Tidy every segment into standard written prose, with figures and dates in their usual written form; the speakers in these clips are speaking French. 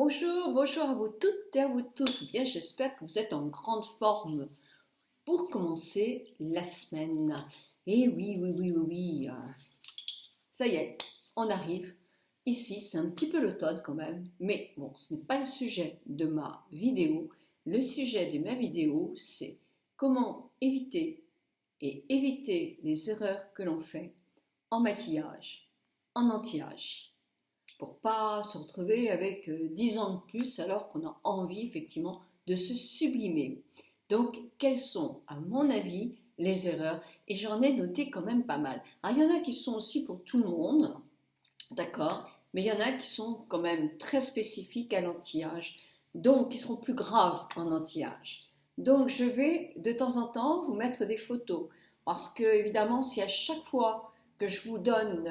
Bonjour, bonjour à vous toutes et à vous tous. Bien, j'espère que vous êtes en grande forme pour commencer la semaine. Et oui, ça y est, on arrive. Ici, c'est un petit peu l'automne quand même, mais bon, ce n'est pas le sujet de ma vidéo. Le sujet de ma vidéo, c'est comment éviter les erreurs que l'on fait en maquillage, en anti-âge, pour pas se retrouver avec 10 ans de plus alors qu'on a envie effectivement de se sublimer. Donc, quelles sont, à mon avis, les erreurs? Et j'en ai noté quand même pas mal. Alors, il y en a qui sont aussi pour tout le monde, d'accord, mais il y en a qui sont quand même très spécifiques à l'anti-âge, donc qui seront plus graves en anti-âge. Donc, je vais de temps en temps vous mettre des photos, parce que évidemment, si à chaque fois que je vous donne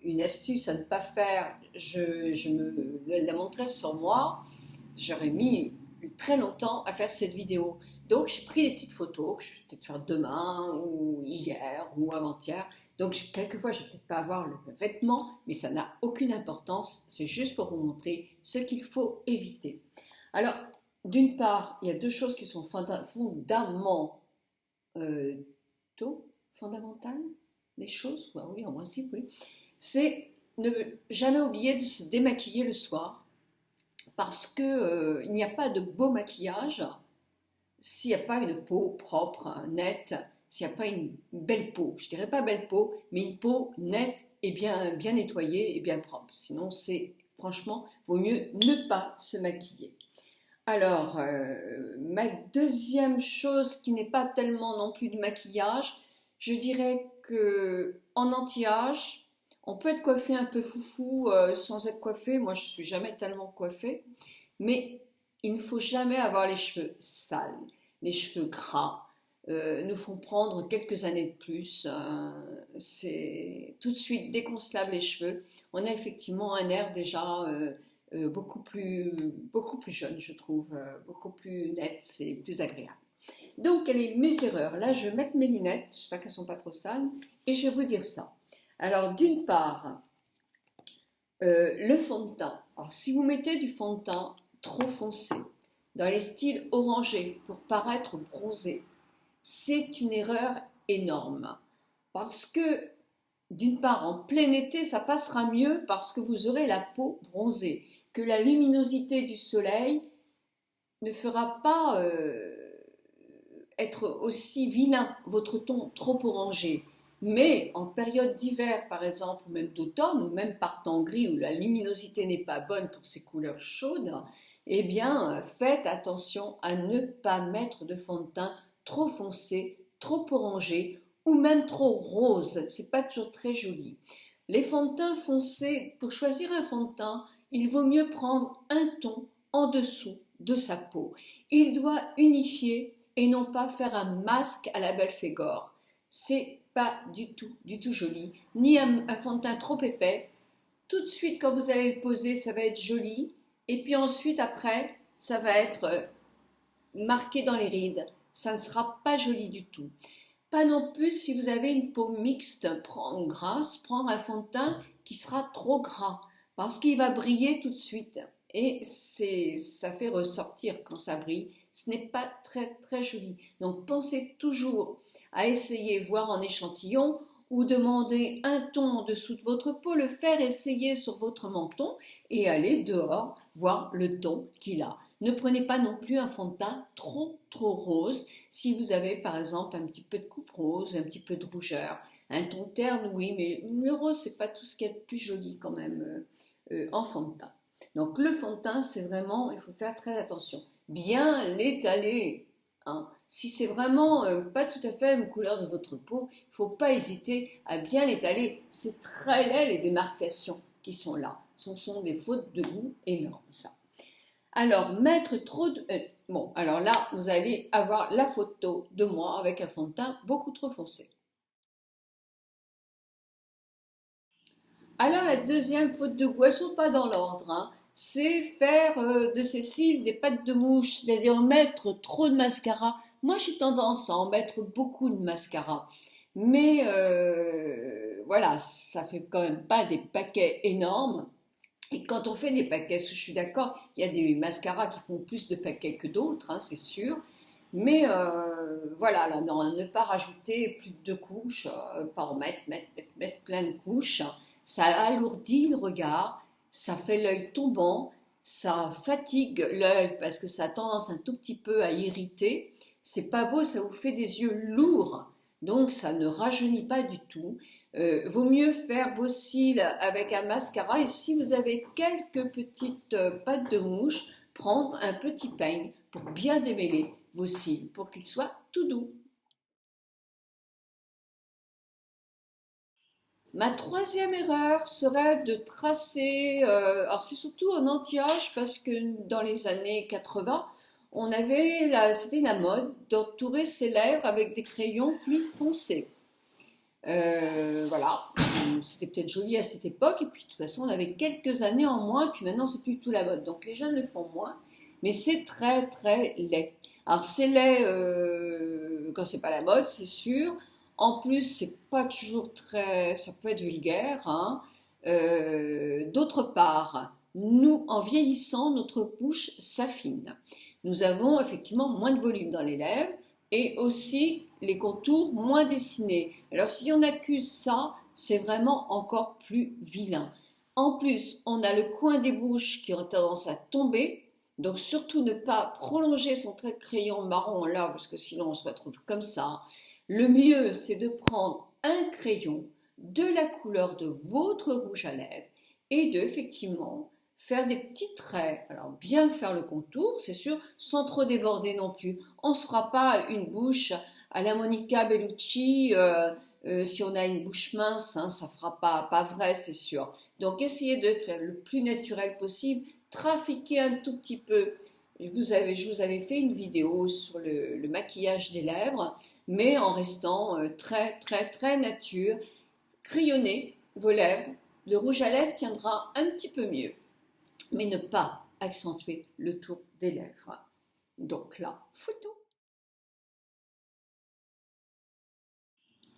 une astuce à ne pas faire, je me la montrais sur moi, j'aurais mis très longtemps à faire cette vidéo. Donc j'ai pris des petites photos que je vais peut-être faire demain ou hier ou avant-hier. Donc quelquefois je vais peut-être pas avoir le vêtement, mais ça n'a aucune importance. C'est juste pour vous montrer ce qu'il faut éviter. Alors d'une part, il y a deux choses qui sont fondamentales, les choses, oui, en principe, oui. C'est ne jamais oublier de se démaquiller le soir, parce que il n'y a pas de beau maquillage s'il n'y a pas une peau propre, nette, s'il n'y a pas une belle peau. Je dirais pas belle peau, mais une peau nette et bien nettoyée et bien propre. Sinon, c'est franchement, vaut mieux ne pas se maquiller. Alors, ma deuxième chose qui n'est pas tellement non plus du maquillage, je dirais que en anti-âge, on peut être coiffé un peu foufou sans être coiffé. Moi, je suis jamais tellement coiffée, mais il ne faut jamais avoir les cheveux sales, les cheveux gras. Nous font prendre quelques années de plus. C'est tout de suite dès qu'on se lave les cheveux, on a effectivement un air déjà beaucoup plus jeune, je trouve, beaucoup plus net, c'est plus agréable. Donc, quelles sont mes erreurs? Là, je vais mettre mes lunettes, j'espère qu'elles ne sont pas trop sales, et je vais vous dire ça. Alors, d'une part, le fond de teint. Alors, si vous mettez du fond de teint trop foncé, dans les styles orangés, pour paraître bronzé, c'est une erreur énorme. Parce que, d'une part, en plein été, ça passera mieux parce que vous aurez la peau bronzée, que la luminosité du soleil ne fera pas être aussi vilain votre ton trop orangé. Mais en période d'hiver, par exemple, ou même d'automne, ou même par temps gris, où la luminosité n'est pas bonne pour ces couleurs chaudes, eh bien, faites attention à ne pas mettre de fond de teint trop foncé, trop orangé, ou même trop rose. C'est pas toujours très joli. Les fonds de teint foncés, pour choisir un fond de teint, il vaut mieux prendre un ton en dessous de sa peau. Il doit unifier et non pas faire un masque à la Belphégor. C'est pas du tout joli, ni un fond de teint trop épais. Tout de suite, quand vous allez le poser, ça va être joli, et puis ensuite, après, ça va être marqué dans les rides. Ça ne sera pas joli du tout. Pas non plus si vous avez une peau mixte grasse, prendre un fond de teint qui sera trop gras, parce qu'il va briller tout de suite. Et ça fait ressortir quand ça brille. Ce n'est pas très joli. Donc pensez toujours à essayer, voir en échantillon, ou demander un ton en dessous de votre peau, le faire essayer sur votre menton et aller dehors voir le ton qu'il a. Ne prenez pas non plus un fond de teint trop rose si vous avez par exemple un petit peu de coupe rose, un petit peu de rougeur. Un ton terne, oui, mais le rose, c'est pas tout ce qu'il y a de plus joli quand même en fond de teint. Donc le fond de teint, c'est vraiment, il faut faire très attention. Bien l'étaler. Hein. Si c'est vraiment pas tout à fait une couleur de votre peau, il ne faut pas hésiter à bien l'étaler. C'est très laid les démarcations qui sont là. Ce sont des fautes de goût énormes, ça. Alors, mettre trop de... bon, alors là, vous allez avoir la photo de moi avec un fond de teint beaucoup trop foncé. Alors, la deuxième faute de goût, elles ne sont pas dans l'ordre, hein. C'est faire de ses cils des pattes de mouche, c'est-à-dire mettre trop de mascara. Moi, j'ai tendance à en mettre beaucoup de mascara. Mais voilà, ça fait quand même pas des paquets énormes. Et quand on fait des paquets, je suis d'accord, il y a des mascaras qui font plus de paquets que d'autres, hein, c'est sûr. Mais voilà, là, non, ne pas rajouter plus de 2 couches, pas en mettre plein de couches. Ça alourdit le regard, ça fait l'œil tombant, ça fatigue l'œil parce que ça a tendance un tout petit peu à irriter. C'est pas beau, ça vous fait des yeux lourds. Donc ça ne rajeunit pas du tout. Vaut mieux faire vos cils avec un mascara et si vous avez quelques petites pattes de mouche, prendre un petit peigne pour bien démêler vos cils, pour qu'ils soient tout doux. Ma troisième erreur serait de tracer, alors c'est surtout en anti-âge parce que dans les années 80, c'était la mode d'entourer ses lèvres avec des crayons plus foncés. Voilà, c'était peut-être joli à cette époque, et puis de toute façon on avait quelques années en moins, puis maintenant c'est plus tout la mode, donc les jeunes le font moins, mais c'est très très laid. Alors c'est laid quand c'est pas la mode, c'est sûr. En plus c'est pas toujours très, ça peut être vulgaire, hein. D'autre part, nous en vieillissant notre bouche s'affine. Nous avons effectivement moins de volume dans les lèvres et aussi les contours moins dessinés. Alors si on accuse ça, c'est vraiment encore plus vilain. En plus, on a le coin des bouches qui ont tendance à tomber, donc surtout ne pas prolonger son trait de crayon marron là, parce que sinon on se retrouve comme ça. Le mieux, c'est de prendre un crayon de la couleur de votre rouge à lèvres et de effectivement faire des petits traits. Alors bien faire le contour, c'est sûr, sans trop déborder non plus. On ne se fera pas une bouche à la Monica Bellucci, si on a une bouche mince, hein, ça fera pas vrai, c'est sûr. Donc essayez de faire le plus naturel possible, trafiquer un tout petit peu. Je vous avais fait une vidéo sur le maquillage des lèvres, mais en restant très très très nature. Crayonnez vos lèvres, le rouge à lèvres tiendra un petit peu mieux, mais ne pas accentuer le tour des lèvres. Donc là, photo.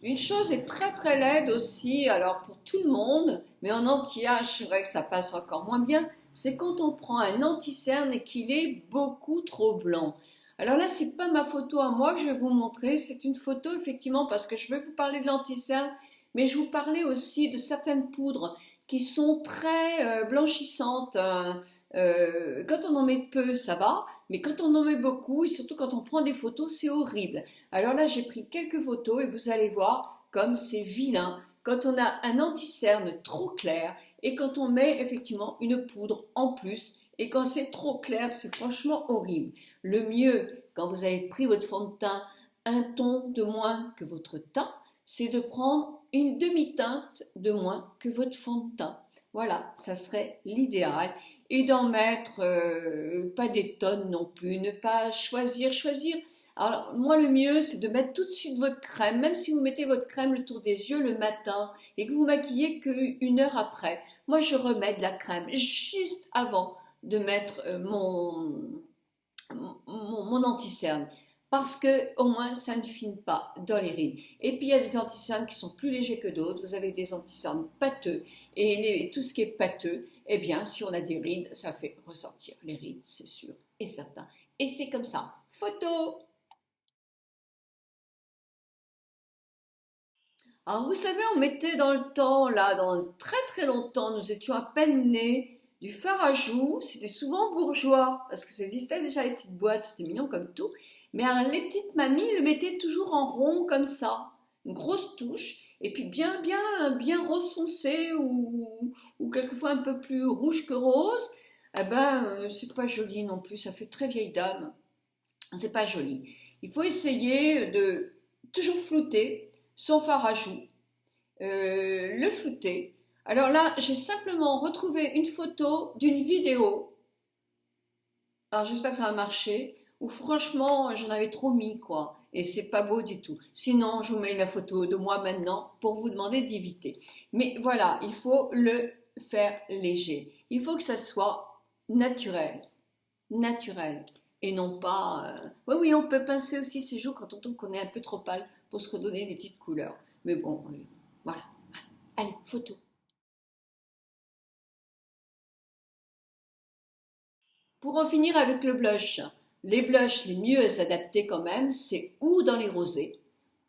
Une chose est très très laide aussi, alors pour tout le monde, mais en anti-âge, c'est vrai que ça passe encore moins bien, c'est quand on prend un anti-cerne et qu'il est beaucoup trop blanc. Alors là, c'est pas ma photo à moi que je vais vous montrer, c'est une photo effectivement parce que je vais vous parler de l'anti-cerne, mais je vous parlais aussi de certaines poudres qui sont très blanchissantes. Quand on en met peu, ça va, mais quand on en met beaucoup, et surtout quand on prend des photos, c'est horrible. Alors là, j'ai pris quelques photos et vous allez voir comme c'est vilain quand on a un anti-cerne trop clair et quand on met effectivement une poudre en plus et quand c'est trop clair, c'est franchement horrible. Le mieux, quand vous avez pris votre fond de teint un ton de moins que votre teint, c'est de prendre une demi-teinte de moins que votre fond de teint. Voilà, ça serait l'idéal. Et d'en mettre pas des tonnes non plus, ne pas choisir. Alors moi le mieux c'est de mettre tout de suite votre crème, même si vous mettez votre crème le tour des yeux le matin et que vous maquillez qu'une heure après. Moi je remets de la crème juste avant de mettre mon anti-cerne parce que au moins ça ne fine pas dans les rides. Et puis il y a des anti-cernes qui sont plus légers que d'autres. Vous avez des anti-cernes pâteux et tout ce qui est pâteux, eh bien si on a des rides, ça fait ressortir les rides, c'est sûr et certain. Et c'est comme ça. Photo. Alors vous savez, on mettait dans le temps, là, dans très très longtemps, nous étions à peine nés, du fard à joues, c'était souvent bourgeois, parce que ça existait déjà les petites boîtes, c'était mignon comme tout, mais alors, les petites mamies le mettaient toujours en rond comme ça, une grosse touche, et puis bien rose foncé, ou quelquefois un peu plus rouge que rose, eh ben c'est pas joli non plus, ça fait très vieille dame, c'est pas joli. Il faut essayer de toujours flouter son fard à joues, le flouter. Alors là, j'ai simplement retrouvé une photo d'une vidéo. Alors j'espère que ça va marcher. Où franchement, j'en avais trop mis quoi. Et c'est pas beau du tout. Sinon, je vous mets la photo de moi maintenant pour vous demander d'éviter. Mais voilà, il faut le faire léger. Il faut que ça soit naturel. Naturel. Et non pas. Oui, oui, on peut pincer aussi ses joues quand on trouve qu'on est un peu trop pâle pour se redonner des petites couleurs. Mais bon, voilà. Allez, photo. Pour en finir avec le blush, les blushs les mieux adaptés quand même, c'est ou dans les rosés,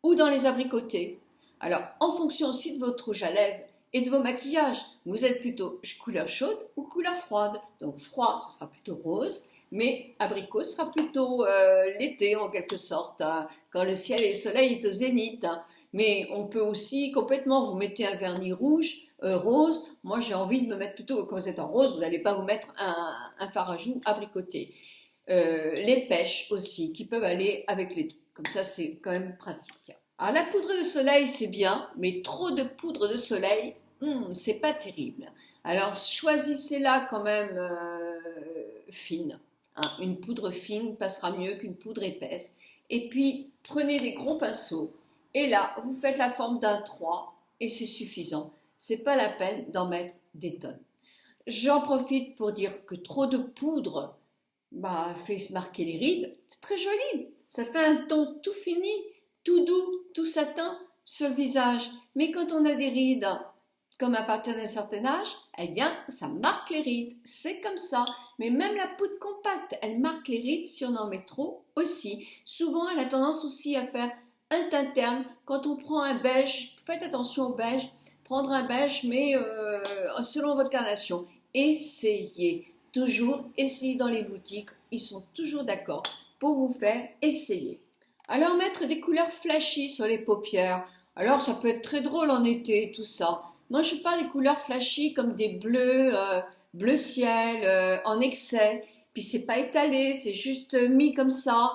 ou dans les abricotés. Alors, en fonction aussi de votre rouge à lèvres et de vos maquillages, vous êtes plutôt couleur chaude ou couleur froide. Donc froid, ce sera plutôt rose, mais abricot sera plutôt l'été en quelque sorte, hein, quand le ciel et le soleil est au zénith. Hein. Mais on peut aussi complètement, vous mettez un vernis rouge, rose. Moi, j'ai envie de me mettre plutôt, quand vous êtes en rose, vous n'allez pas vous mettre un fard à joues abricoté. Les pêches aussi, qui peuvent aller avec les deux. Comme ça, c'est quand même pratique. Alors, la poudre de soleil, c'est bien, mais trop de poudre de soleil, c'est pas terrible. Alors, choisissez-la quand même fine. Hein. Une poudre fine passera mieux qu'une poudre épaisse. Et puis, prenez des gros pinceaux. Et là, vous faites la forme d'un 3 et c'est suffisant. C'est pas la peine d'en mettre des tonnes. J'en profite pour dire que trop de poudre fait se marquer les rides. C'est très joli. Ça fait un ton tout fini, tout doux, tout satin sur le visage. Mais quand on a des rides, comme à partir d'un certain âge, eh bien, ça marque les rides. C'est comme ça. Mais même la poudre compacte, elle marque les rides si on en met trop aussi. Souvent, elle a tendance aussi à faire un teint terne. Quand on prend un beige, faites attention au beige. Prendre un beige, mais selon votre carnation. Essayez. Toujours essayez dans les boutiques. Ils sont toujours d'accord pour vous faire essayer. Alors, mettre des couleurs flashy sur les paupières. Alors, ça peut être très drôle en été, tout ça. Moi, je parle des couleurs flashy comme des bleus, bleu ciel, en excès. Puis, c'est pas étalé, c'est juste mis comme ça.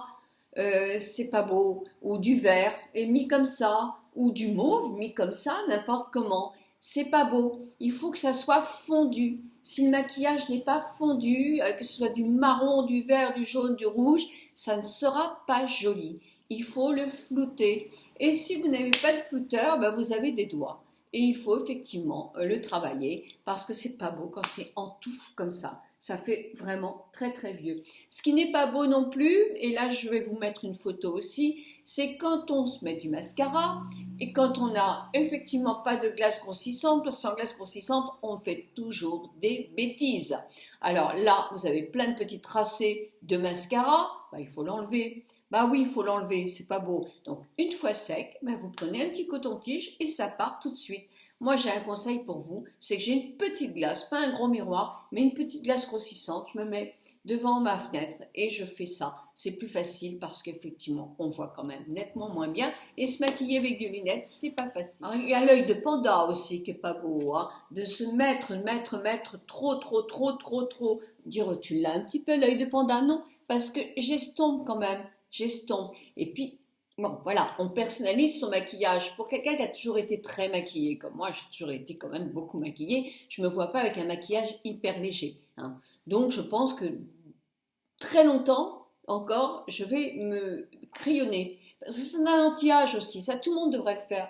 C'est pas beau. Ou du vert, et mis comme ça. Ou du mauve, mis comme ça, n'importe comment. C'est pas beau. Il faut que ça soit fondu. Si le maquillage n'est pas fondu, que ce soit du marron, du vert, du jaune, du rouge, ça ne sera pas joli. Il faut le flouter. Et si vous n'avez pas de flouteur, vous avez des doigts. Et il faut effectivement le travailler parce que c'est pas beau quand c'est en touffe comme ça. Ça fait vraiment très très vieux. Ce qui n'est pas beau non plus, et là je vais vous mettre une photo aussi, c'est quand on se met du mascara et quand on n'a effectivement pas de glace grossissante, parce que sans glace grossissante, on fait toujours des bêtises. Alors là, vous avez plein de petits tracés de mascara, il faut l'enlever. Oui, il faut l'enlever, c'est pas beau. Donc, une fois sec, vous prenez un petit coton-tige et ça part tout de suite. Moi, j'ai un conseil pour vous, c'est que j'ai une petite glace, pas un gros miroir, mais une petite glace grossissante. Je me mets devant ma fenêtre et je fais ça. C'est plus facile parce qu'effectivement, on voit quand même nettement moins bien. Et se maquiller avec des lunettes, c'est pas facile. Alors, il y a l'œil de panda aussi qui est pas beau, hein, de se mettre trop. Dire, tu l'as un petit peu l'œil de panda? Non, parce que j'estompe quand même. J'estompe. Et puis, voilà, on personnalise son maquillage. Pour quelqu'un qui a toujours été très maquillé, comme moi, j'ai toujours été quand même beaucoup maquillée, je ne me vois pas avec un maquillage hyper léger. Hein. Donc, je pense que très longtemps encore, je vais me crayonner. Parce que c'est un anti-âge aussi, ça tout le monde devrait le faire.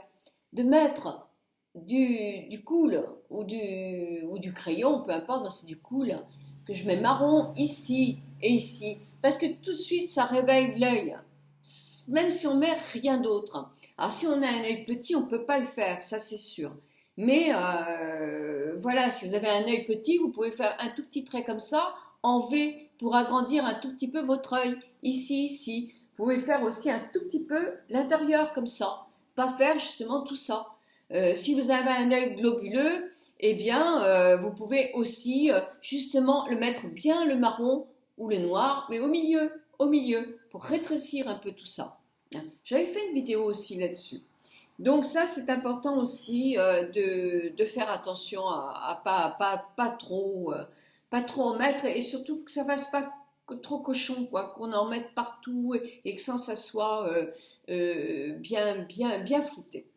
De mettre du cool ou du crayon, peu importe, moi c'est du cool, que je mets marron ici et ici. Parce que tout de suite, ça réveille l'œil, même si on met rien d'autre. Alors, si on a un œil petit, on ne peut pas le faire, ça c'est sûr. Mais voilà, si vous avez un œil petit, vous pouvez faire un tout petit trait comme ça, en V, pour agrandir un tout petit peu votre œil, ici. Vous pouvez faire aussi un tout petit peu l'intérieur comme ça, pas faire justement tout ça. Si vous avez un œil globuleux, eh bien, vous pouvez aussi justement le mettre bien le marron ou le noir, mais au milieu, pour rétrécir un peu tout ça. J'avais fait une vidéo aussi là-dessus. Donc ça, c'est important aussi de faire attention à pas trop en mettre, et surtout que ça ne fasse pas trop cochon, quoi, qu'on en mette partout et que ça soit bien flouté.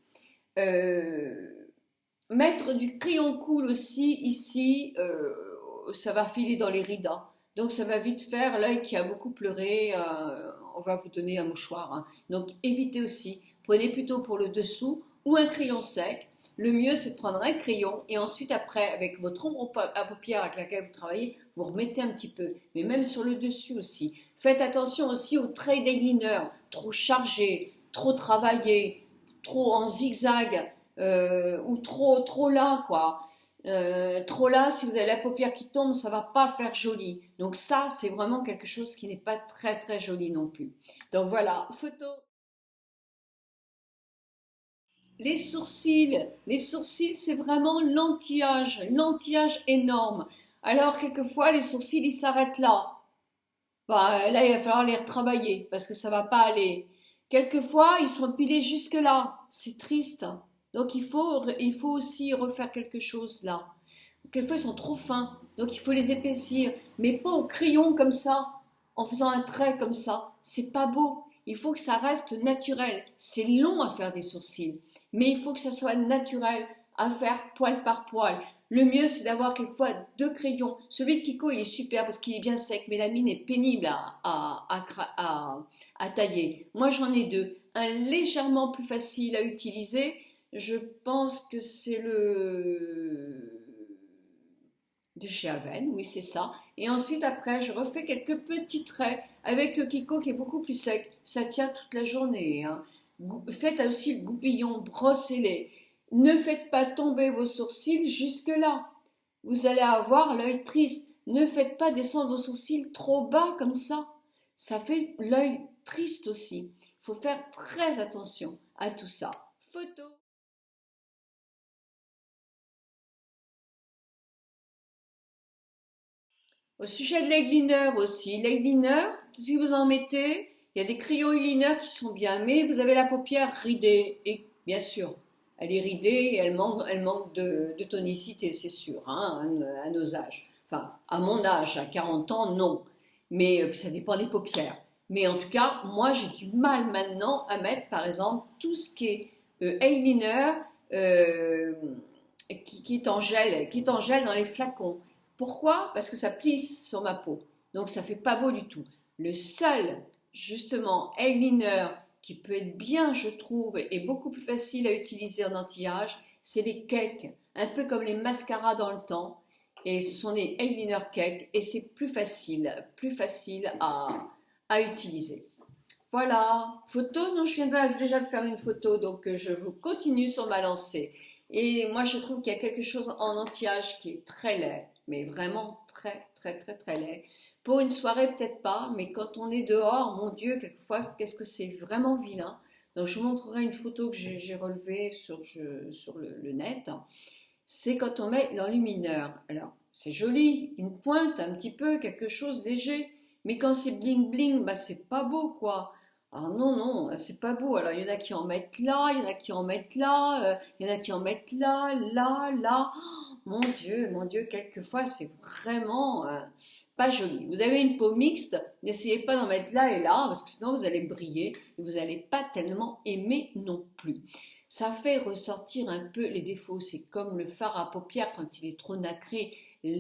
Mettre du crayon cool aussi ici, ça va filer dans les rides. Hein. Donc ça va vite faire l'œil qui a beaucoup pleuré, on va vous donner un mouchoir. Hein. Donc évitez aussi, prenez plutôt pour le dessous ou un crayon sec. Le mieux c'est de prendre un crayon et ensuite après avec votre ombre à paupières avec laquelle vous travaillez, vous remettez un petit peu, mais même sur le dessus aussi. Faites attention aussi aux traits d'eyeliner, trop chargés, trop travaillés, trop en zigzag ou trop là quoi. Trop là, si vous avez la paupière qui tombe, ça va pas faire joli. Donc ça, c'est vraiment quelque chose qui n'est pas très très joli non plus. Donc voilà, photo. Les sourcils, c'est vraiment l'anti-âge énorme. Alors quelquefois, les sourcils, ils s'arrêtent là. Bah, là, il va falloir les retravailler parce que ça va pas aller. Quelquefois, ils sont pilés jusque là. C'est triste. Donc il faut aussi refaire quelque chose là. Quelquefois, ils sont trop fins, donc il faut les épaissir, mais pas au crayon comme ça, en faisant un trait comme ça. C'est pas beau. Il faut que ça reste naturel. C'est long à faire des sourcils, mais il faut que ça soit naturel à faire poil par poil. Le mieux, c'est d'avoir quelquefois deux crayons. Celui de Kiko, il est super parce qu'il est bien sec, mais la mine est pénible à tailler. Moi, j'en ai deux. Un légèrement plus facile à utiliser. Je pense que c'est le de chez Aven, oui c'est ça. Et ensuite après, je refais quelques petits traits avec le Kiko qui est beaucoup plus sec. Ça tient toute la journée, hein. Faites aussi le goupillon, brossez-les. Ne faites pas tomber vos sourcils jusque-là. Vous allez avoir l'œil triste. Ne faites pas descendre vos sourcils trop bas comme ça. Ça fait l'œil triste aussi. Il faut faire très attention à tout ça. Photo. Au sujet de l'eyeliner aussi, l'eyeliner, si vous en mettez, il y a des crayons eyeliner qui sont bien, mais vous avez la paupière ridée, et bien sûr, elle est ridée et elle manque de tonicité, c'est sûr, hein, à nos âges. Enfin, à mon âge, à 40 ans, non. Mais ça dépend des paupières. Mais en tout cas, moi, j'ai du mal maintenant à mettre, par exemple, tout ce qui est eyeliner euh, qui est en gel dans les flacons. Pourquoi? Parce que ça plisse sur ma peau. Donc ça fait pas beau du tout. Le seul, justement, eyeliner qui peut être bien, je trouve, et beaucoup plus facile à utiliser en anti-âge, c'est les cakes. Un peu comme les mascaras dans le temps. Et ce sont les eyeliner cakes. Et c'est plus facile à utiliser. Voilà, photo, non, je viens déjà de faire une photo, donc je vous continue sur ma lancée. Et moi, je trouve qu'il y a quelque chose en anti-âge qui est très laid, mais vraiment très, très, très, très laid. Pour une soirée, peut-être pas, mais quand on est dehors, mon Dieu, quelquefois, qu'est-ce que c'est vraiment vilain. Donc, je vous montrerai une photo que j'ai relevée sur le net. C'est quand on met l'enlumineur. Alors, c'est joli, une pointe, un petit peu, quelque chose léger. Mais quand c'est bling bling, bah c'est pas beau quoi. Alors non, non, c'est pas beau. Alors il y en a qui en mettent là, il y en a qui en mettent là, il y en a qui en mettent là, là, là. Oh, mon Dieu, quelquefois c'est vraiment pas joli. Vous avez une peau mixte, n'essayez pas d'en mettre là et là, parce que sinon vous allez briller et vous n'allez pas tellement aimer non plus. Ça fait ressortir un peu les défauts. C'est comme le fard à paupières quand il est trop nacré.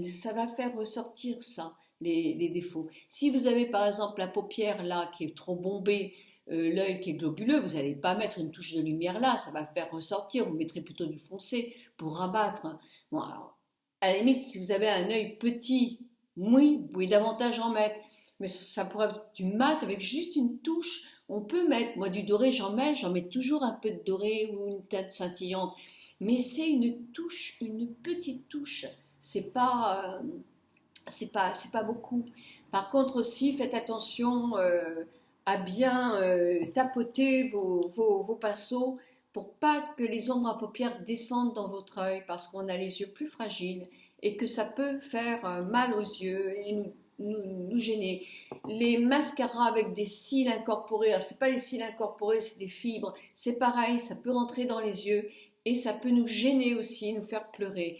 Ça va faire ressortir ça, les défauts. Si vous avez par exemple la paupière là qui est trop bombée, l'œil qui est globuleux, vous n'allez pas mettre une touche de lumière là, ça va faire ressortir. Vous mettrez plutôt du foncé pour rabattre. Bon, alors, à la limite, si vous avez un œil petit, oui, vous pouvez davantage en mettre. Mais ça pourrait être du mat avec juste une touche. On peut mettre, moi du doré j'en mets toujours un peu de doré ou une teinte scintillante. Mais c'est une touche, une petite touche. C'est pas beaucoup. Par contre aussi, faites attention à bien tapoter vos pinceaux pour pas que les ombres à paupières descendent dans votre œil parce qu'on a les yeux plus fragiles et que ça peut faire mal aux yeux et nous gêner. Les mascaras avec des cils incorporés, alors c'est pas des cils incorporés, c'est des fibres, c'est pareil, ça peut rentrer dans les yeux et ça peut nous gêner aussi, nous faire pleurer.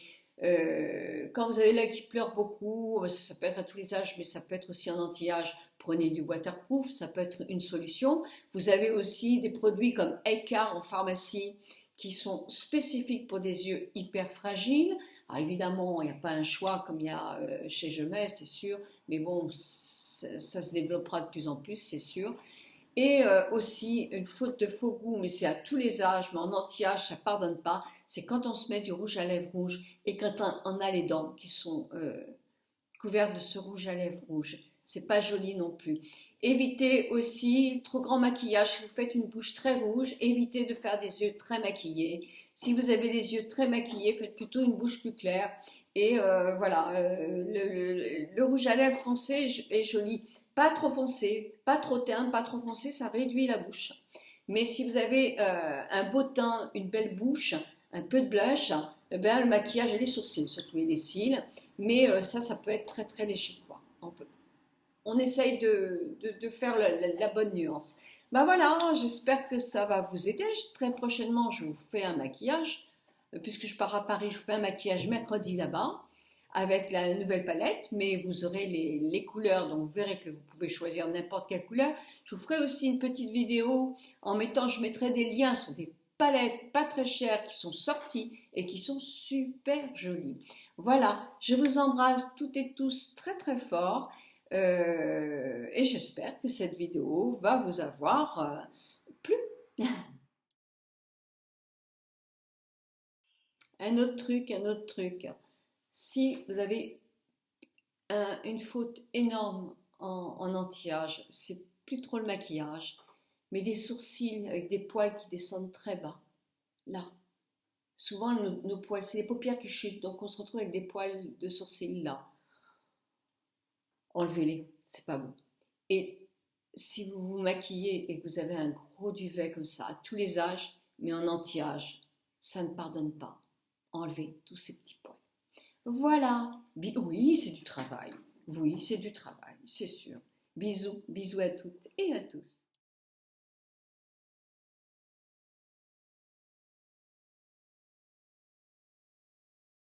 Quand vous avez l'œil qui pleure beaucoup, ça peut être à tous les âges, mais ça peut être aussi en anti-âge. Prenez du waterproof, ça peut être une solution. Vous avez aussi des produits comme Eicar en pharmacie qui sont spécifiques pour des yeux hyper fragiles. Alors évidemment, il n'y a pas un choix comme il y a chez Gemais, c'est sûr, mais bon, ça se développera de plus en plus, c'est sûr. Et aussi, une faute de faux goût, mais c'est à tous les âges, mais en anti-âge, ça ne pardonne pas, c'est quand on se met du rouge à lèvres rouge et quand on a les dents qui sont couvertes de ce rouge à lèvres rouge. C'est pas joli non plus. Évitez aussi trop grand maquillage. Si vous faites une bouche très rouge, évitez de faire des yeux très maquillés. Si vous avez les yeux très maquillés, faites plutôt une bouche plus claire. Et voilà, le rouge à lèvres foncé est joli. Pas trop foncé, pas trop terne, pas trop foncé, ça réduit la bouche. Mais si vous avez un beau teint, une belle bouche, un peu de blush, eh ben, le maquillage et les sourcils, surtout et les cils. Mais ça peut être très très léger, quoi. On essaye de faire la bonne nuance. Ben voilà, j'espère que ça va vous aider. Très prochainement, je vous fais un maquillage. Puisque je pars à Paris, je vous fais un maquillage mercredi là-bas avec la nouvelle palette, mais vous aurez les couleurs, donc vous verrez que vous pouvez choisir n'importe quelle couleur. Je vous ferai aussi une petite vidéo je mettrai des liens sur des palettes pas très chères qui sont sorties et qui sont super jolies. Voilà, je vous embrasse toutes et tous très très fort et j'espère que cette vidéo va vous avoir plu. Un autre truc. Si vous avez une faute énorme en anti-âge, c'est plus trop le maquillage, mais des sourcils avec des poils qui descendent très bas. Là, souvent nos poils, c'est les paupières qui chutent, donc on se retrouve avec des poils de sourcils là. Enlevez-les, c'est pas bon. Et si vous vous maquillez et que vous avez un gros duvet comme ça, à tous les âges, mais en anti-âge, ça ne pardonne pas. Enlevez tous ces petits poils. Voilà. Oui, c'est du travail. Oui, c'est du travail, c'est sûr. Bisous, bisous à toutes et à tous.